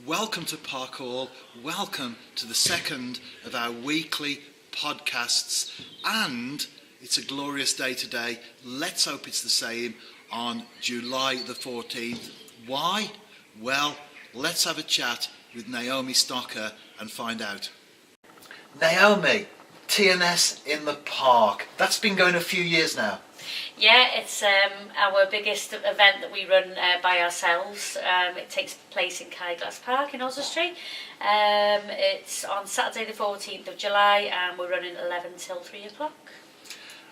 Welcome to Park Hall. Welcome to the second of our weekly podcasts. And it's a glorious day today. Let's hope it's the same on July the 14th. Why? Well, let's have a chat with Naomi Stocker and find out. Naomi, TNS in the Park. That's been going a few years now. Yeah, it's our biggest event that we run by ourselves. It takes place in Caiglas Park in Oswestry. It's on Saturday the 14th of July and we're running 11 till 3 o'clock.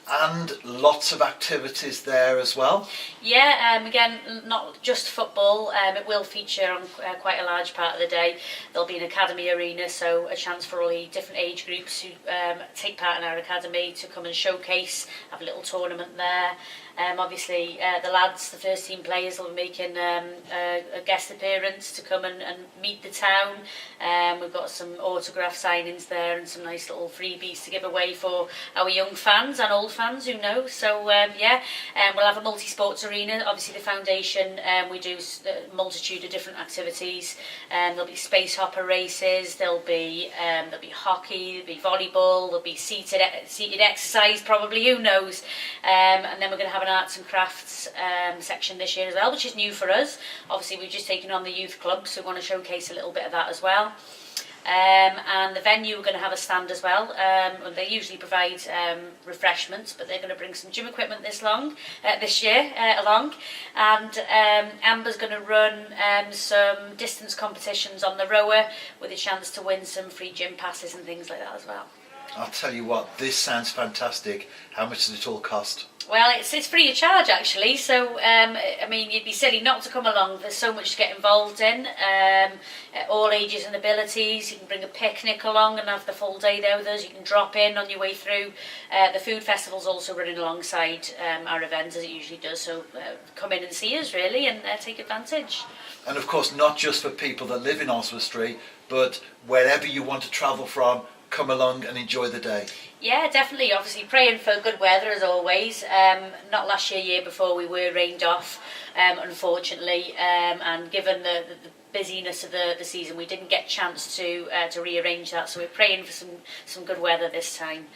And lots of activities there as well. Yeah, again, not just football. It will feature on quite a large part of the day. There'll be an academy arena, so a chance for all the different age groups who take part in our academy to come and showcase, have a little tournament there. Obviously, the lads, the first team players, will be making a guest appearance to come and meet the town. We've got some autograph signings there and some nice little freebies to give away for our young fans and old fans who know. So we'll have a multi-sports arena. Obviously, the foundation, we do a multitude of different activities. There'll be space hopper races. There'll be hockey. There'll be volleyball. There'll be seated exercise, probably. Who knows? And then we're going to have an arts and crafts section this year as well, which is new for us. Obviously, we've just taken on the youth club, so we want to showcase a little bit of that as well. And the venue, we're going to have a stand as well. They usually provide refreshments, but they're going to bring some gym equipment this year along. And Amber's going to run some distance competitions on the rower with a chance to win some free gym passes and things like that as well. I'll tell you what, this sounds fantastic. How much does it all cost? Well, it's free of charge actually, so I mean, you'd be silly not to come along. There's so much to get involved in, all ages and abilities. You can bring a picnic along and have the full day there with us. You can drop in on your way through. The food festival's also running alongside our event as it usually does, so come in and see us really and take advantage. And of course, not just for people that live in Oswestry, but wherever you want to travel from, come along and enjoy the day. Yeah, definitely. Obviously praying for good weather as always. Not last year before we were rained off, unfortunately, and given the busyness of the season, we didn't get a chance to rearrange that, so we're praying for some good weather this time.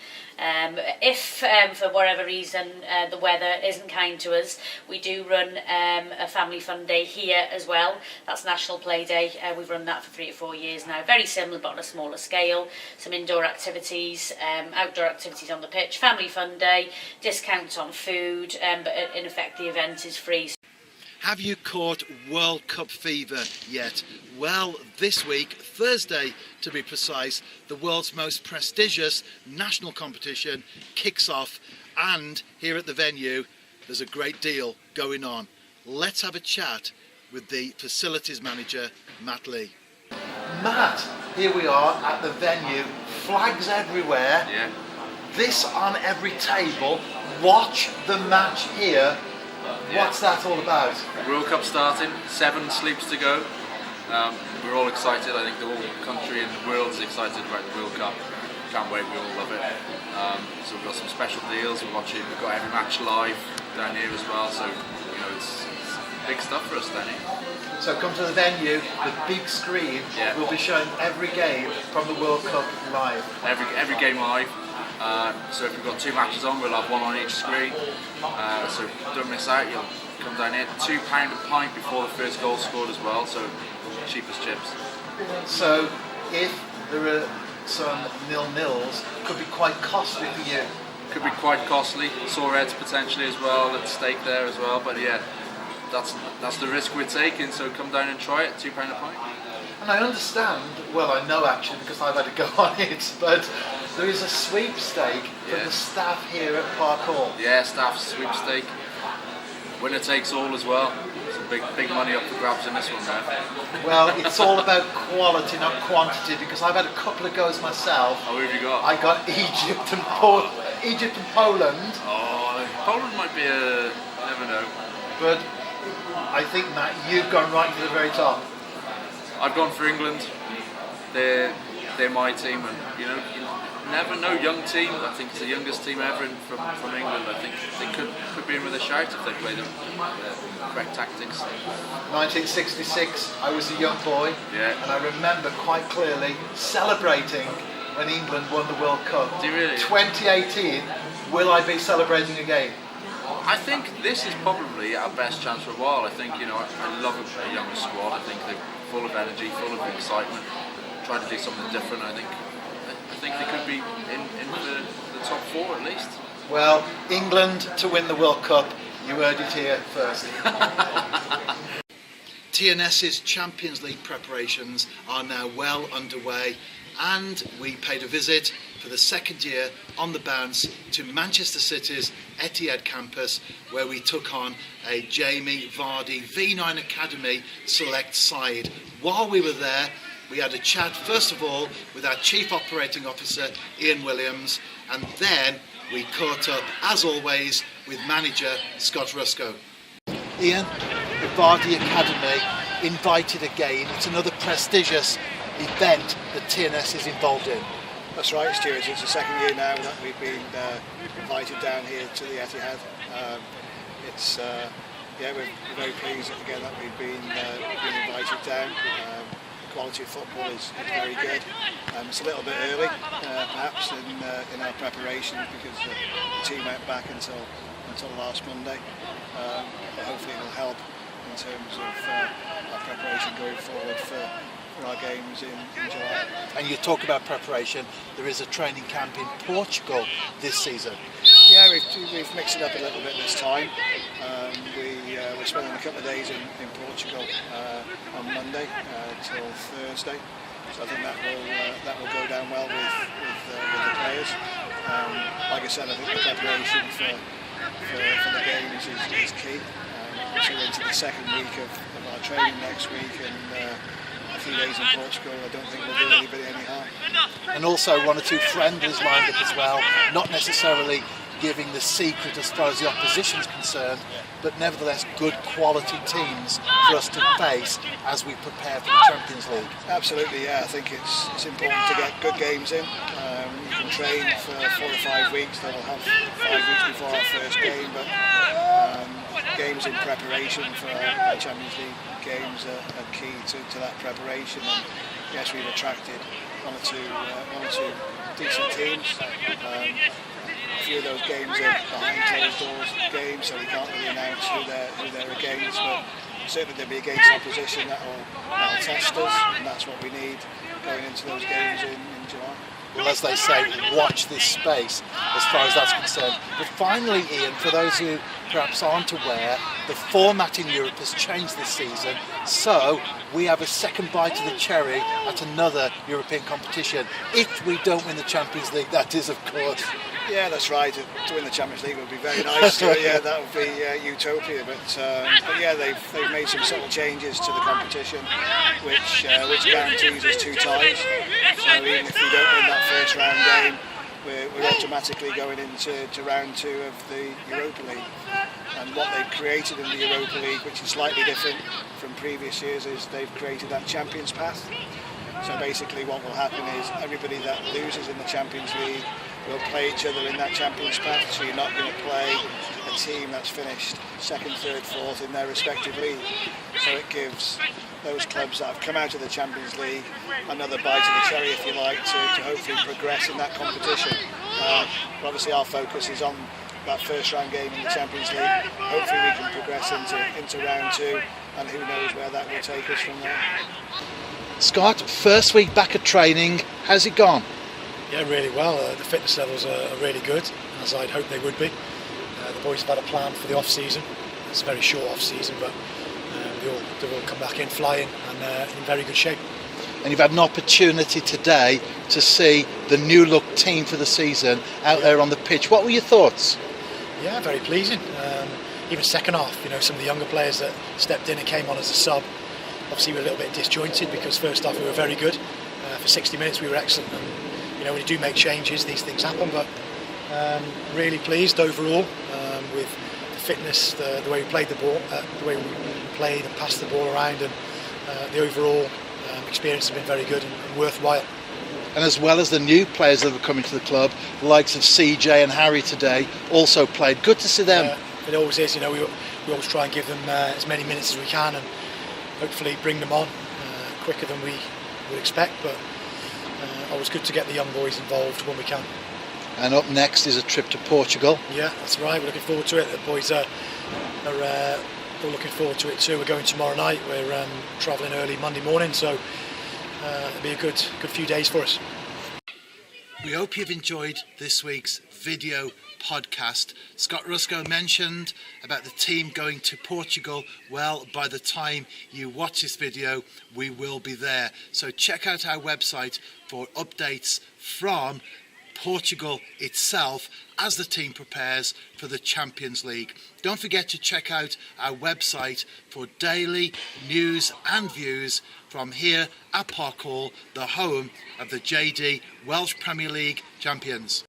If for whatever reason the weather isn't kind to us, we do run a family fun day here as well. That's National Play Day. We've run that for 3 or 4 years now. Very similar but on a smaller scale. Some indoor activities, outdoor activities on the pitch, family fun day, discounts on food, but in effect the event is free. Have you caught World Cup fever yet? Well, this week, Thursday to be precise, the world's most prestigious national competition kicks off, and here at the venue there's a great deal going on. Let's have a chat with the facilities manager, Matt Lee. Matt, here we are at the venue, flags everywhere. Yeah. This on every table. Watch the match here. What's that all about? World Cup starting, 7 sleeps to go. We're all excited. I think the whole country and the world is excited about the World Cup. Can't wait, we all love it. So we've got some special deals. We've got every match live down here as well. So it's big stuff for us down here. So come to the venue, the big screen will be showing every game from the World Cup live. Every game live. So if we've got 2 matches on, we'll have 1 on each screen. So don't miss out. You'll come down here. £2 a pint before the first goal scored as well. So cheap as chips. So if there are some nil-nils, it could be quite costly for you. Could be quite costly. Sore heads potentially as well. At stake there as well. But yeah, that's the risk we're taking. So come down and try it. £2 a pint. And I understand. Well, I know actually because I've had to go on it, but there is a sweepstake for the staff here at Park Hall. Yeah, staff sweepstake. Winner takes all as well. Some big money up for grabs in this one, man. Well, it's all about quality, not quantity, because I've had a couple of goes myself. Oh, who have you got? I got Egypt and Poland. Oh, Poland might be you never know. But I think, Matt, you've gone right to the very top. I've gone for England. They're my team, and never know. Young team. I think it's the youngest team ever from England. I think they could be in with a shout if they play the correct tactics. 1966, I was a young boy, and I remember quite clearly celebrating when England won the World Cup. Do you really? 2018, will I be celebrating again? I think this is probably our best chance for a while. I think, I love a young squad. I think they're full of energy, full of excitement, trying to do something different. I think they could be in the top 4 at least. Well, England to win the World Cup, you heard it here first. TNS's Champions League preparations are now well underway, and we paid a visit for the second year on the bounce to Manchester City's Etihad campus, where we took on a Jamie Vardy V9 Academy select side. While we were there, we had a chat first of all with our Chief Operating Officer Ian Williams, and then we caught up as always with manager Scott Ruscoe. Ian, the Vardy Academy invited again. It's another prestigious event that TNS is involved in. That's right, Stuart. It's the second year now that we've been invited down here to the Etihad. We're very pleased again that we've been invited down. The quality of football is very good. It's a little bit early, perhaps, in our preparations because the team went back until last Monday. But hopefully it will help in terms of our preparation going forward for our games in July. And you talk about preparation, there is a training camp in Portugal this season. Yeah, we've mixed it up a little bit this time. We're spending a couple of days in Portugal on Monday till Thursday, so I think that will go down well with the players. Like I said, I think the preparation for the games is key. So we're into the second week of our training next week, and a few days in Portugal I don't think will do anybody any harm. And also 1 or 2 friendlies lined up as well, not necessarily giving the secret as far as the opposition's concerned, but nevertheless good quality teams for us to face as we prepare for the Champions League. Absolutely, yeah. I think it's important to get good games in. You can train for 4 or 5 weeks, then we'll have 5 weeks before our first game, but games in preparation for our Champions League games are key to that preparation. And yes, we've attracted one or two decent teams. A few of those games are behind closed doors games, so we can't really announce who they're against, but certainly they'll be against opposition that'll test us, and that's what we need going into those games in July. Well, as they say, watch this space as far as that's concerned. But finally, Ian, for those who perhaps aren't aware, the format in Europe has changed this season, so we have a second bite of the cherry at another European competition. If we don't win the Champions League, that is, of course. Yeah, that's right. To win the Champions League would be very nice. Yeah, that would be utopia. But yeah, they've made some subtle changes to the competition, which guarantees us 2 ties. So even if we don't win that first round game, we're automatically going into round 2 of the Europa League. And what they've created in the Europa League, which is slightly different from previous years, is they've created that Champions Path. So basically what will happen is everybody that loses in the Champions League will play each other in that Champions Path, so you're not going to play a team that's finished 2nd, 3rd, 4th in their respective league. So it gives those clubs that have come out of the Champions League another bite of the cherry, if you like, to hopefully progress in that competition. But obviously our focus is on that first round game in the Champions League. Hopefully we can progress into round 2, and who knows where that will take us from there. Scott, first week back at training, how's it gone? Yeah, really well. The fitness levels are really good, as I'd hoped they would be. The boys have had a plan for the off-season. It's a very short off-season, but they'll all come back in flying and in very good shape. And you've had an opportunity today to see the new look team for the season out there on the pitch. What were your thoughts? Yeah, very pleasing. Even second half, some of the younger players that stepped in and came on as a sub, obviously we were a little bit disjointed because first half we were very good. For 60 minutes we were excellent. And, when you do make changes, these things happen, but really pleased overall with the fitness, the way we played the ball, the way we played and passed the ball around, and the overall experience has been very good and worthwhile. And as well as the new players that have come into the club, the likes of CJ and Harry today also played. Good to see them. It always is, we always try and give them as many minutes as we can and hopefully bring them on quicker than we would expect, but always good to get the young boys involved when we can. And up next is a trip to Portugal. Yeah, that's right, we're looking forward to it. The boys are all looking forward to it too. We're going tomorrow night, we're travelling early Monday morning, so it'll be a good few days for us. We hope you've enjoyed this week's video podcast. Scott Ruscoe mentioned about the team going to Portugal. Well, by the time you watch this video, we will be there. So check out our website for updates from Portugal itself as the team prepares for the Champions League. Don't forget to check out our website for daily news and views from here at Park Hall, the home of the JD Welsh Premier League champions.